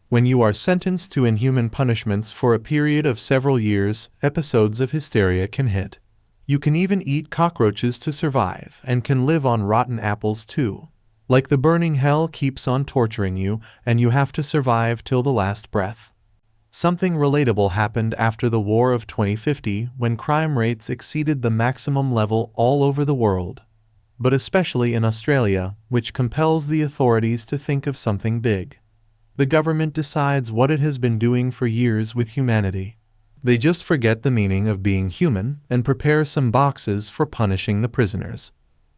When you are sentenced to inhuman punishments for a period of several years, episodes of hysteria can hit. You can even eat cockroaches to survive and can live on rotten apples too. Like the burning hell keeps on torturing you and you have to survive till the last breath. Something relatable happened after the War of 2050 when crime rates exceeded the maximum level all over the world, but especially in Australia, which compels the authorities to think of something big. The government decides what it has been doing for years with humanity. They just forget the meaning of being human and prepare some boxes for punishing the prisoners.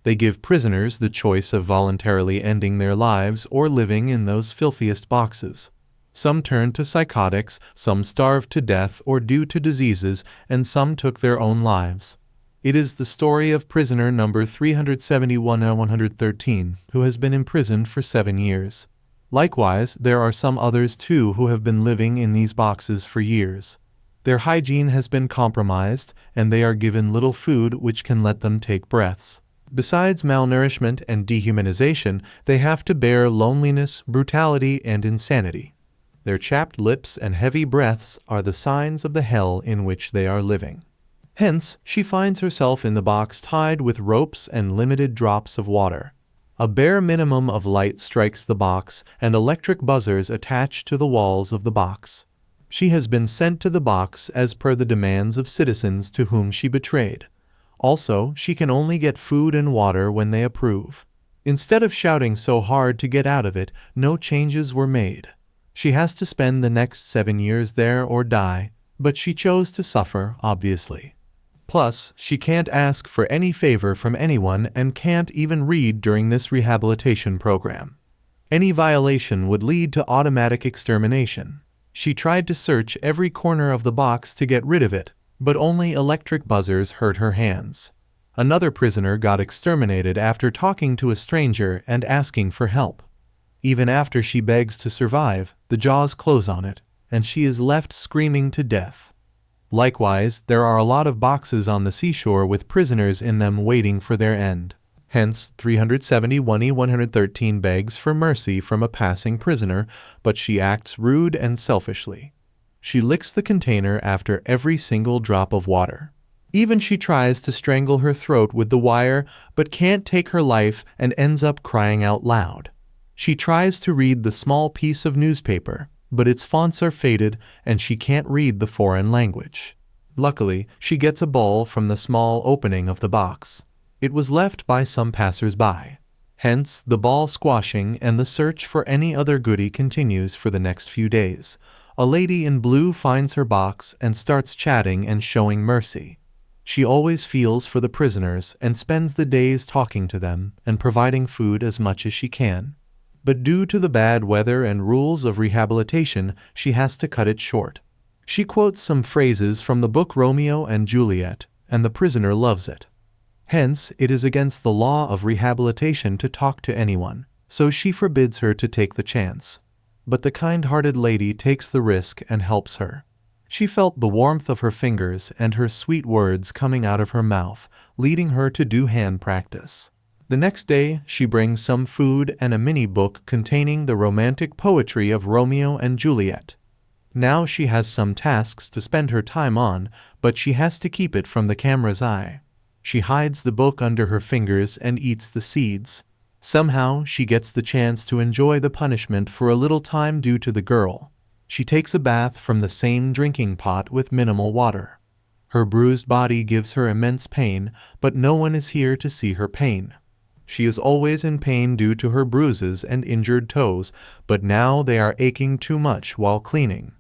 They give prisoners the choice of voluntarily ending their lives or living in those filthiest boxes. Some turned to psychotics, some starved to death or due to diseases, and some took their own lives. It is the story of prisoner number 371-113, who has been imprisoned for 7 years. Likewise, there are some others too who have been living in these boxes for years. Their hygiene has been compromised, and they are given little food which can let them take breaths. Besides malnourishment and dehumanization, they have to bear loneliness, brutality, and insanity. Their chapped lips and heavy breaths are the signs of the hell in which they are living. Hence, she finds herself in the box tied with ropes and limited drops of water. A bare minimum of light strikes the box, and electric buzzers attach to the walls of the box. She has been sent to the box as per the demands of citizens to whom she betrayed. Also, she can only get food and water when they approve. Instead of shouting so hard to get out of it, no changes were made. She has to spend the next 7 years there or die, but she chose to suffer, obviously. Plus, she can't ask for any favor from anyone and can't even read during this rehabilitation program. Any violation would lead to automatic extermination. She tried to search every corner of the box to get rid of it, but only electric buzzers hurt her hands. Another prisoner got exterminated after talking to a stranger and asking for help. Even after she begs to survive, the jaws close on it, and she is left screaming to death. Likewise, there are a lot of boxes on the seashore with prisoners in them waiting for their end. Hence, 371-113 begs for mercy from a passing prisoner, but she acts rude and selfishly. She licks the container after every single drop of water. Even she tries to strangle her throat with the wire, but can't take her life and ends up crying out loud. She tries to read the small piece of newspaper, but its fonts are faded and she can't read the foreign language. Luckily, she gets a ball from the small opening of the box. It was left by some passers-by. Hence, the ball squashing and the search for any other goodie continues for the next few days. A lady in blue finds her box and starts chatting and showing mercy. She always feels for the prisoners and spends the days talking to them and providing food as much as she can. But due to the bad weather and rules of rehabilitation, she has to cut it short. She quotes some phrases from the book Romeo and Juliet, and the prisoner loves it. Hence, it is against the law of rehabilitation to talk to anyone, so she forbids her to take the chance. But the kind-hearted lady takes the risk and helps her. She felt the warmth of her fingers and her sweet words coming out of her mouth, leading her to do hand practice. The next day, she brings some food and a mini book containing the romantic poetry of Romeo and Juliet. Now she has some tasks to spend her time on, but she has to keep it from the camera's eye. She hides the book under her fingers and eats the seeds. Somehow, she gets the chance to enjoy the punishment for a little time due to the girl. She takes a bath from the same drinking pot with minimal water. Her bruised body gives her immense pain, but no one is here to see her pain. She is always in pain due to her bruises and injured toes, but now they are aching too much while cleaning.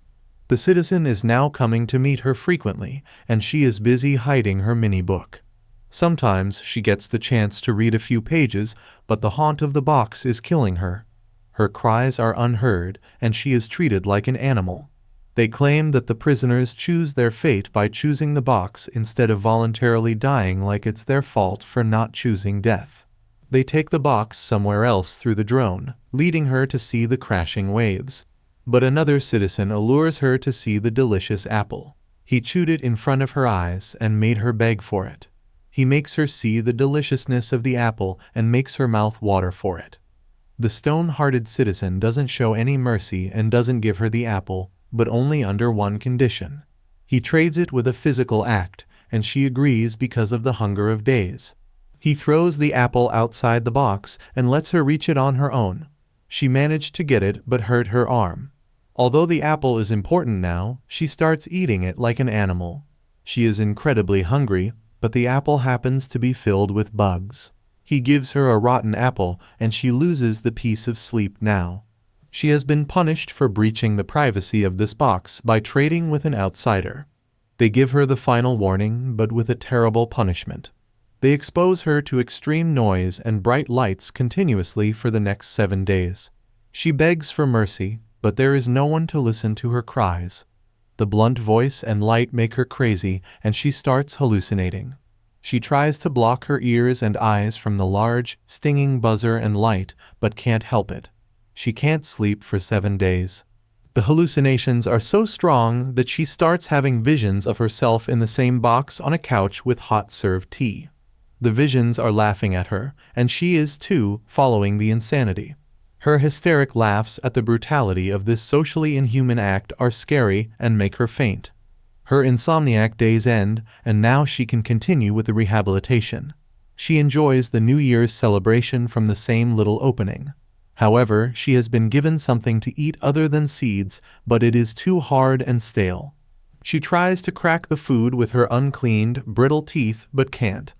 The citizen is now coming to meet her frequently, and she is busy hiding her mini book. Sometimes she gets the chance to read a few pages, but the haunt of the box is killing her. Her cries are unheard, and she is treated like an animal. They claim that the prisoners choose their fate by choosing the box instead of voluntarily dying, like it's their fault for not choosing death. They take the box somewhere else through the drone, leading her to see the crashing waves. But another citizen allures her to see the delicious apple. He chewed it in front of her eyes and made her beg for it. He makes her see the deliciousness of the apple and makes her mouth water for it. The stone-hearted citizen doesn't show any mercy and doesn't give her the apple, but only under one condition. He trades it with a physical act, and she agrees because of the hunger of days. He throws the apple outside the box and lets her reach it on her own. She managed to get it but hurt her arm. Although the apple is important now, she starts eating it like an animal. She is incredibly hungry, but the apple happens to be filled with bugs. He gives her a rotten apple and she loses the peace of sleep now. She has been punished for breaching the privacy of this box by trading with an outsider. They give her the final warning, but with a terrible punishment. They expose her to extreme noise and bright lights continuously for the next 7 days. She begs for mercy, but there is no one to listen to her cries. The blunt voice and light make her crazy, and she starts hallucinating. She tries to block her ears and eyes from the large, stinging buzzer and light, but can't help it. She can't sleep for 7 days. The hallucinations are so strong that she starts having visions of herself in the same box on a couch with hot served tea. The visions are laughing at her, and she is too, following the insanity. Her hysteric laughs at the brutality of this socially inhuman act are scary and make her faint. Her insomniac days end, and now she can continue with the rehabilitation. She enjoys the New Year's celebration from the same little opening. However, she has been given something to eat other than seeds, but it is too hard and stale. She tries to crack the food with her uncleaned, brittle teeth, but can't.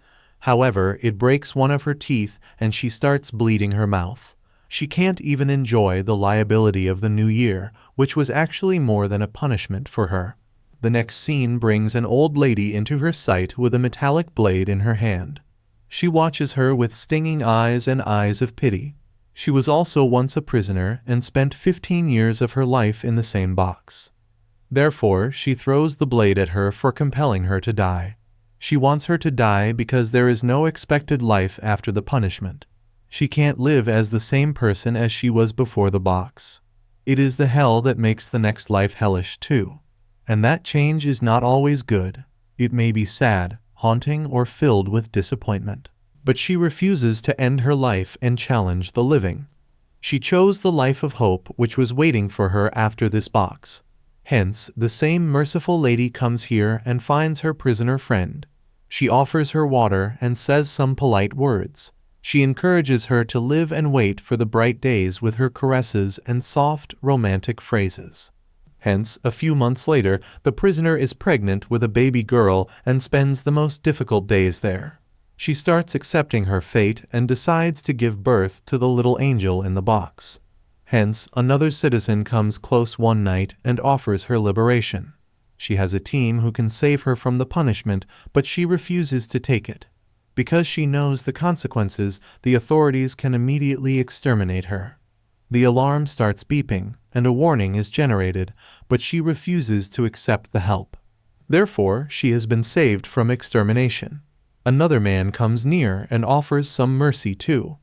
However, it breaks one of her teeth and she starts bleeding her mouth. She can't even enjoy the liability of the new year, which was actually more than a punishment for her. The next scene brings an old lady into her sight with a metallic blade in her hand. She watches her with stinging eyes and eyes of pity. She was also once a prisoner and spent 15 years of her life in the same box. Therefore, she throws the blade at her for compelling her to die. She wants her to die because there is no expected life after the punishment. She can't live as the same person as she was before the box. It is the hell that makes the next life hellish too. And that change is not always good. It may be sad, haunting, or filled with disappointment. But she refuses to end her life and challenge the living. She chose the life of hope which was waiting for her after this box. Hence, the same merciful lady comes here and finds her prisoner friend. She offers her water and says some polite words. She encourages her to live and wait for the bright days with her caresses and soft, romantic phrases. Hence, a few months later, the prisoner is pregnant with a baby girl and spends the most difficult days there. She starts accepting her fate and decides to give birth to the little angel in the box. Hence, another citizen comes close one night and offers her liberation. She has a team who can save her from the punishment, but she refuses to take it. Because she knows the consequences, the authorities can immediately exterminate her. The alarm starts beeping, and a warning is generated, but she refuses to accept the help. Therefore, she has been saved from extermination. Another man comes near and offers some mercy too.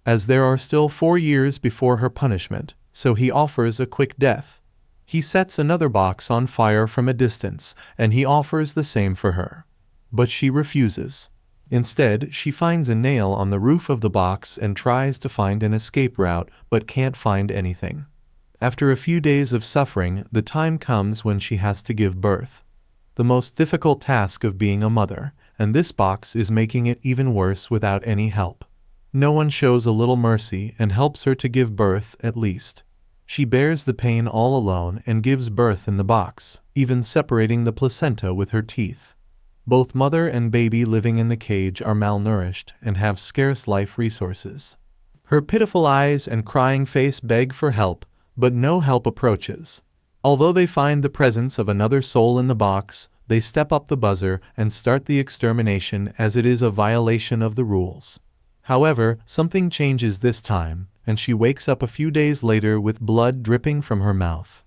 As there are still 4 years before her punishment, so he offers a quick death. He sets another box on fire from a distance, and he offers the same for her. But she refuses. Instead, she finds a nail on the roof of the box and tries to find an escape route, but can't find anything. After a few days of suffering, the time comes when she has to give birth. The most difficult task of being a mother, and this box is making it even worse without any help. No one shows a little mercy and helps her to give birth at least. She bears the pain all alone and gives birth in the box, even separating the placenta with her teeth. Both mother and baby living in the cage are malnourished and have scarce life resources. Her pitiful eyes and crying face beg for help, but no help approaches. Although they find the presence of another soul in the box, they step up the buzzer and start the extermination as it is a violation of the rules. However, something changes this time, and she wakes up a few days later with blood dripping from her mouth.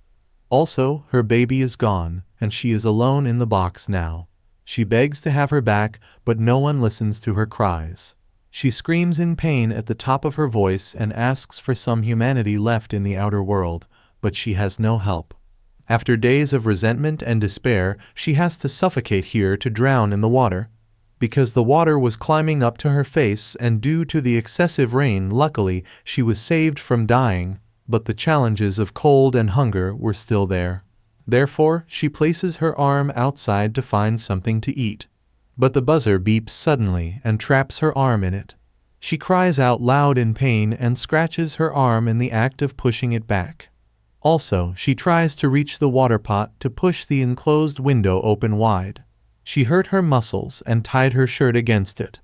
Also, her baby is gone, and she is alone in the box now. She begs to have her back, but no one listens to her cries. She screams in pain at the top of her voice and asks for some humanity left in the outer world, but she has no help. After days of resentment and despair, she has to suffocate here to drown in the water. because the water was climbing up to her face, and due to the excessive rain, luckily, she was saved from dying, but the challenges of cold and hunger were still there. Therefore, she places her arm outside to find something to eat. But the buzzer beeps suddenly and traps her arm in it. She cries out loud in pain and scratches her arm in the act of pushing it back. Also, she tries to reach the water pot to push the enclosed window open wide. She hurt her muscles and tied her shirt against it.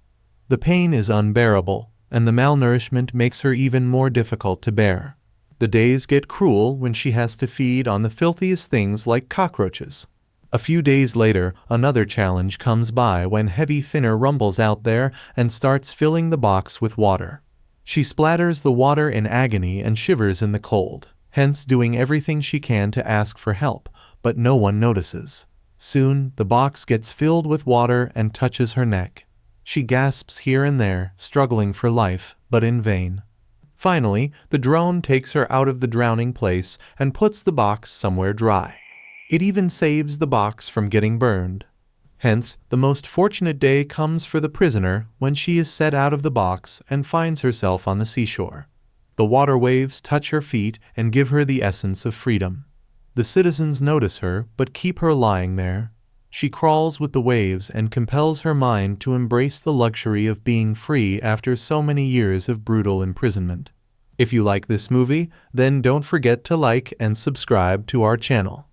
The pain is unbearable, and the malnourishment makes her even more difficult to bear. The days get cruel when she has to feed on the filthiest things like cockroaches. A few days later, another challenge comes by when Heavy Thinner rumbles out there and starts filling the box with water. She splatters the water in agony and shivers in the cold, hence doing everything she can to ask for help, but no one notices. Soon, the box gets filled with water and touches her neck. She gasps here and there, struggling for life, but in vain. Finally, the drone takes her out of the drowning place and puts the box somewhere dry. It even saves the box from getting burned. Hence, the most fortunate day comes for the prisoner when she is set out of the box and finds herself on the seashore. The water waves touch her feet and give her the essence of freedom. The citizens notice her but keep her lying there. She crawls with the waves and compels her mind to embrace the luxury of being free after so many years of brutal imprisonment. If you like this movie, then don't forget to like and subscribe to our channel.